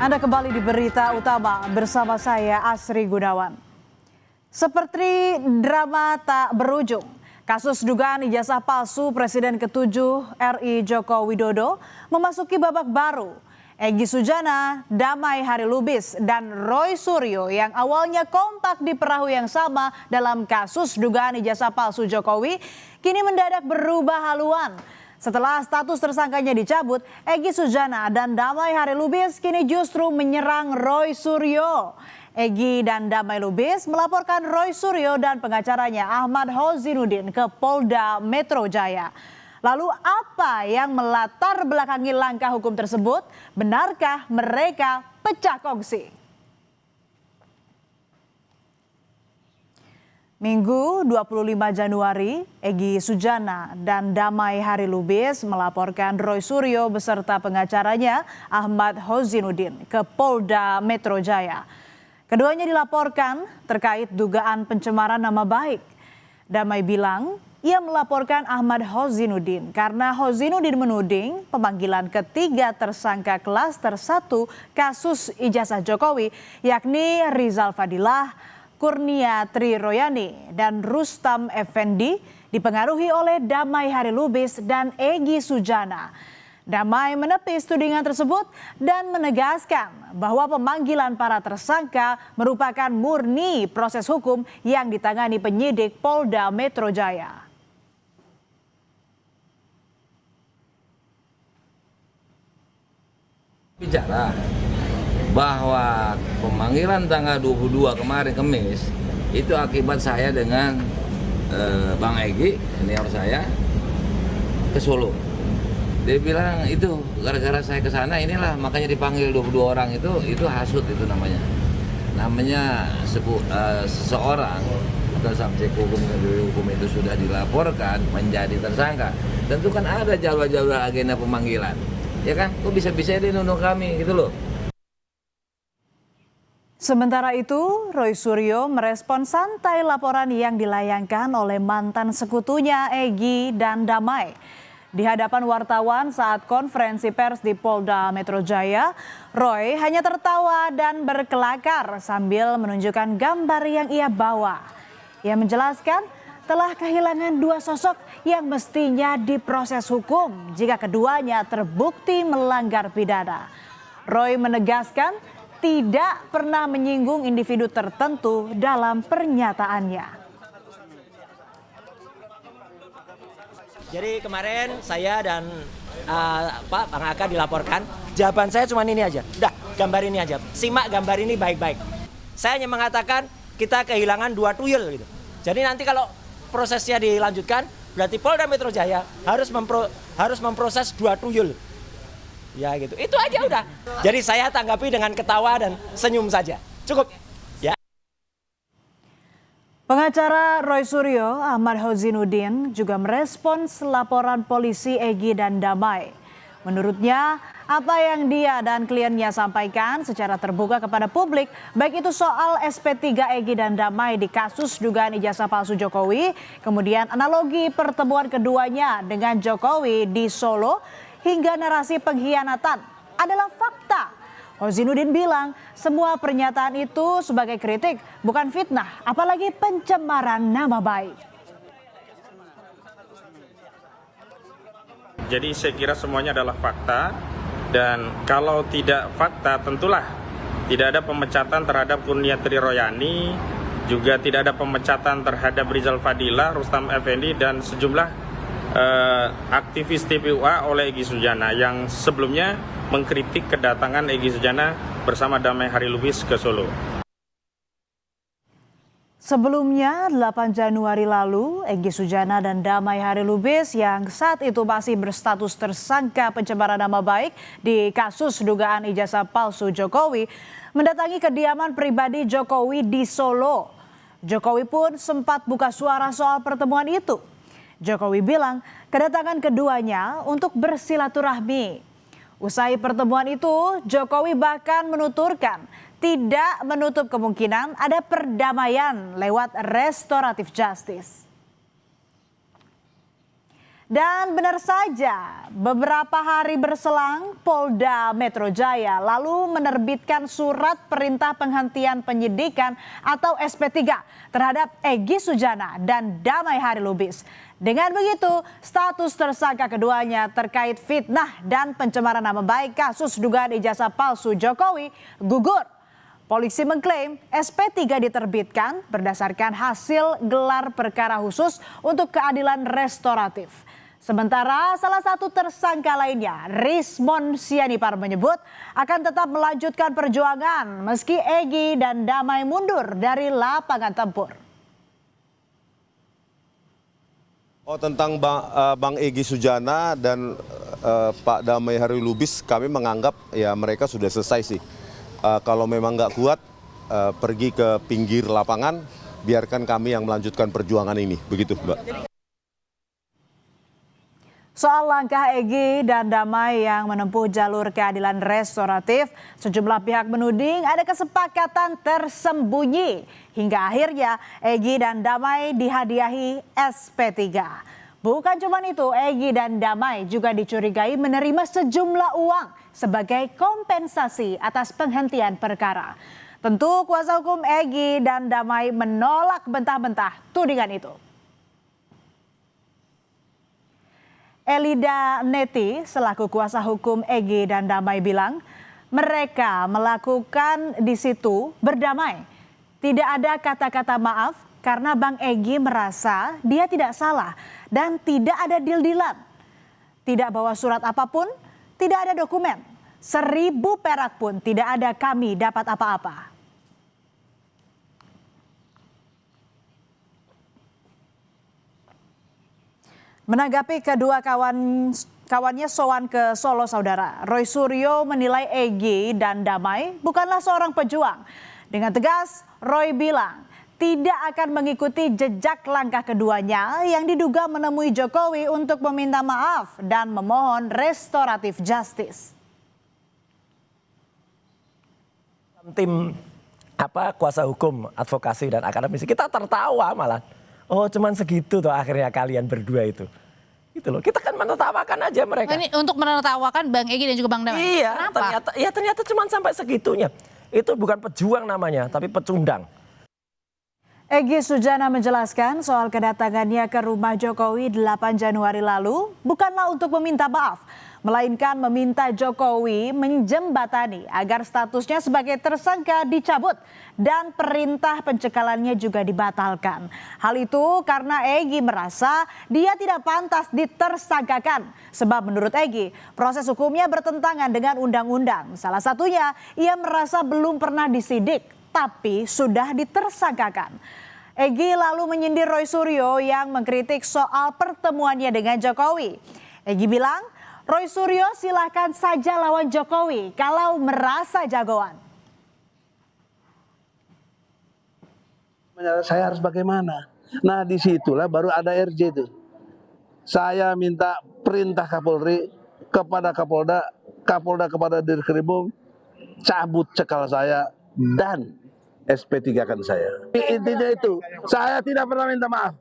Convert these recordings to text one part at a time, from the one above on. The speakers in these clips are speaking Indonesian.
Anda kembali di Berita Utama bersama saya Asri Gunawan. Seperti drama tak berujung, kasus dugaan ijazah palsu Presiden ke-7 RI Joko Widodo memasuki babak baru. Egy Sujana, Damai Harilubis, dan Roy Suryo yang awalnya kompak di perahu yang sama dalam kasus dugaan ijazah palsu Jokowi, kini mendadak berubah haluan. Setelah status tersangkanya dicabut, Egy Sujana dan Damai Harilubis kini justru menyerang Roy Suryo. Egy dan Damai Lubis melaporkan Roy Suryo dan pengacaranya Ahmad Hozinuddin ke Polda Metro Jaya. Lalu apa yang melatar belakangi langkah hukum tersebut? Benarkah mereka pecah kongsi? Minggu 25 Januari, Egy Sujana dan Damai Harilubis melaporkan Roy Suryo beserta pengacaranya Ahmad Hozinuddin ke Polda Metro Jaya. Keduanya dilaporkan terkait dugaan pencemaran nama baik. Damai bilang ia melaporkan Ahmad Hozinuddin karena Hozinuddin menuding pemanggilan ketiga tersangka klaster 1 kasus ijazah Jokowi, yakni Rizal Fadilah, Kurnia Triroyani, dan Rustam Effendi dipengaruhi oleh Damai Harilubis dan Egy Sujana. Damai menepis tudingan tersebut dan menegaskan bahwa pemanggilan para tersangka merupakan murni proses hukum yang ditangani penyidik Polda Metro Jaya. Bicara bahwa pemanggilan tanggal 22 kemarin Kamis itu akibat saya dengan Bang Egy, senior saya, ke Solo. Dia bilang itu gara-gara saya ke sana inilah makanya dipanggil 22 orang itu hasut itu namanya. Namanya seseorang atau subjek hukum itu sudah dilaporkan menjadi tersangka. Tentu kan ada jadwal-jadwal agenda pemanggilan. Ya kan? Kok bisa-bisa dia nuduh kami gitu loh. Sementara itu, Roy Suryo merespon santai laporan yang dilayangkan oleh mantan sekutunya Egy dan Damai. Di hadapan wartawan saat konferensi pers di Polda Metro Jaya, Roy hanya tertawa dan berkelakar sambil menunjukkan gambar yang ia bawa. Ia menjelaskan telah kehilangan dua sosok yang mestinya diproses hukum jika keduanya terbukti melanggar pidana. Roy menegaskan tidak pernah menyinggung individu tertentu dalam pernyataannya. Jadi kemarin saya dan Pak Bang Aka dilaporkan, jawaban saya cuma ini aja. Udah, gambar ini aja. Simak gambar ini baik-baik. Saya hanya mengatakan kita kehilangan 2 tuyul gitu. Jadi nanti kalau prosesnya dilanjutkan, berarti Polda Metro Jaya harus memproses 2 tuyul. Ya gitu. Itu aja udah. Jadi saya tanggapi dengan ketawa dan senyum saja. Cukup. Pengacara Roy Suryo, Ahmad Hozinuddin, juga merespons laporan polisi Egy dan Damai. Menurutnya, apa yang dia dan kliennya sampaikan secara terbuka kepada publik, baik itu soal SP3 Egy dan Damai di kasus dugaan ijazah palsu Jokowi, kemudian analogi pertemuan keduanya dengan Jokowi di Solo, hingga narasi pengkhianatan adalah fakta. Hozinuddin bilang semua pernyataan itu sebagai kritik, bukan fitnah, apalagi pencemaran nama baik. Jadi saya kira semuanya adalah fakta, dan kalau tidak fakta tentulah tidak ada pemecatan terhadap Kurnia Triroyani, juga tidak ada pemecatan terhadap Rizal Fadilah, Rustam Effendi, dan sejumlah aktivis TPUA oleh Egy Sujana yang sebelumnya mengkritik kedatangan Egy Sujana bersama Damai Harilubis ke Solo. Sebelumnya, 8 Januari lalu, Egy Sujana dan Damai Harilubis yang saat itu masih berstatus tersangka pencemaran nama baik di kasus dugaan ijazah palsu Jokowi, mendatangi kediaman pribadi Jokowi di Solo. Jokowi pun sempat buka suara soal pertemuan itu. Jokowi bilang kedatangan keduanya untuk bersilaturahmi. Usai pertemuan itu, Jokowi bahkan menuturkan tidak menutup kemungkinan ada perdamaian lewat restoratif justice. Dan benar saja, beberapa hari berselang Polda Metro Jaya lalu menerbitkan surat perintah penghentian penyidikan atau SP3 terhadap Egy Sujana dan Damai Harilubis. Dengan begitu, status tersangka keduanya terkait fitnah dan pencemaran nama baik kasus dugaan ijazah palsu Jokowi gugur. Polisi mengklaim SP3 diterbitkan berdasarkan hasil gelar perkara khusus untuk keadilan restoratif. Sementara salah satu tersangka lainnya, Rismon Sianipar menyebut akan tetap melanjutkan perjuangan meski Egy dan Damai mundur dari lapangan tempur. Oh, tentang Bang Egy Sujana dan Pak Damai Harilubis, kami menganggap ya mereka sudah selesai sih. Kalau memang nggak kuat, pergi ke pinggir lapangan, biarkan kami yang melanjutkan perjuangan ini. Begitu, Mbak. Soal langkah Egy dan Damai yang menempuh jalur keadilan restoratif, sejumlah pihak menuding ada kesepakatan tersembunyi. Hingga akhirnya Egy dan Damai dihadiahi SP3. Bukan cuma itu, Egy dan Damai juga dicurigai menerima sejumlah uang sebagai kompensasi atas penghentian perkara. Tentu kuasa hukum Egy dan Damai menolak bentah-bentah tudingan itu. Elida Neti selaku kuasa hukum Egy dan Damai bilang mereka melakukan di situ berdamai. Tidak ada kata-kata maaf karena Bang Egy merasa dia tidak salah dan tidak ada deal-dealan. Tidak bawa surat apapun, tidak ada dokumen. 1.000 perak pun tidak ada kami dapat apa-apa. Menanggapi kedua kawannya sowan ke Solo, saudara, Roy Suryo menilai Egy dan Damai bukanlah seorang pejuang. Dengan tegas, Roy bilang tidak akan mengikuti jejak langkah keduanya yang diduga menemui Jokowi untuk meminta maaf dan memohon restoratif justice. Tim kuasa hukum, advokasi dan akademisi kita tertawa malah. Oh, cuman segitu tuh akhirnya kalian berdua itu. Gitu loh. Kita kan menertawakan aja mereka. Ini untuk menertawakan Bang Egy dan juga Bang Damai. Iya, kenapa? ternyata cuman sampai segitunya. Itu bukan pejuang namanya, tapi pecundang. Egy Sujana menjelaskan soal kedatangannya ke rumah Jokowi 8 Januari lalu bukanlah untuk meminta maaf, melainkan meminta Jokowi menjembatani agar statusnya sebagai tersangka dicabut dan perintah pencekalannya juga dibatalkan. Hal itu karena Egy merasa dia tidak pantas ditersangkakan. Sebab menurut Egy, proses hukumnya bertentangan dengan undang-undang. Salah satunya, ia merasa belum pernah disidik, tapi sudah ditersangkakan. Egy lalu menyindir Roy Suryo yang mengkritik soal pertemuannya dengan Jokowi. Egy bilang, Roy Suryo silahkan saja lawan Jokowi kalau merasa jagoan. Saya harus bagaimana? Nah, disitulah baru ada RJ itu. Saya minta perintah Kapolri kepada Kapolda, Kapolda kepada Dirkrimum, cabut cekal saya dan SP3 kan saya. Intinya itu, saya tidak pernah minta maaf.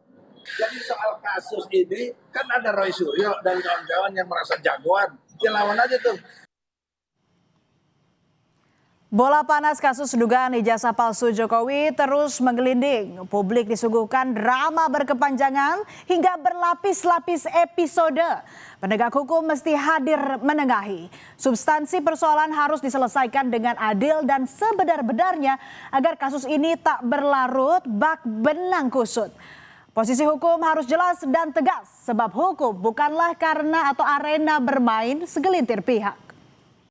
Jadi soal kasus ini kan ada Roy Suryo dan kawan-kawan yang merasa jagoan, ya lawan aja tuh. Bola panas kasus dugaan ijazah palsu Jokowi terus menggelinding. Publik disuguhkan drama berkepanjangan hingga berlapis-lapis episode. Penegak hukum mesti hadir menengahi. Substansi persoalan harus diselesaikan dengan adil dan sebenar-benarnya agar kasus ini tak berlarut bak benang kusut. Posisi hukum harus jelas dan tegas sebab hukum bukanlah karena atau arena bermain segelintir pihak.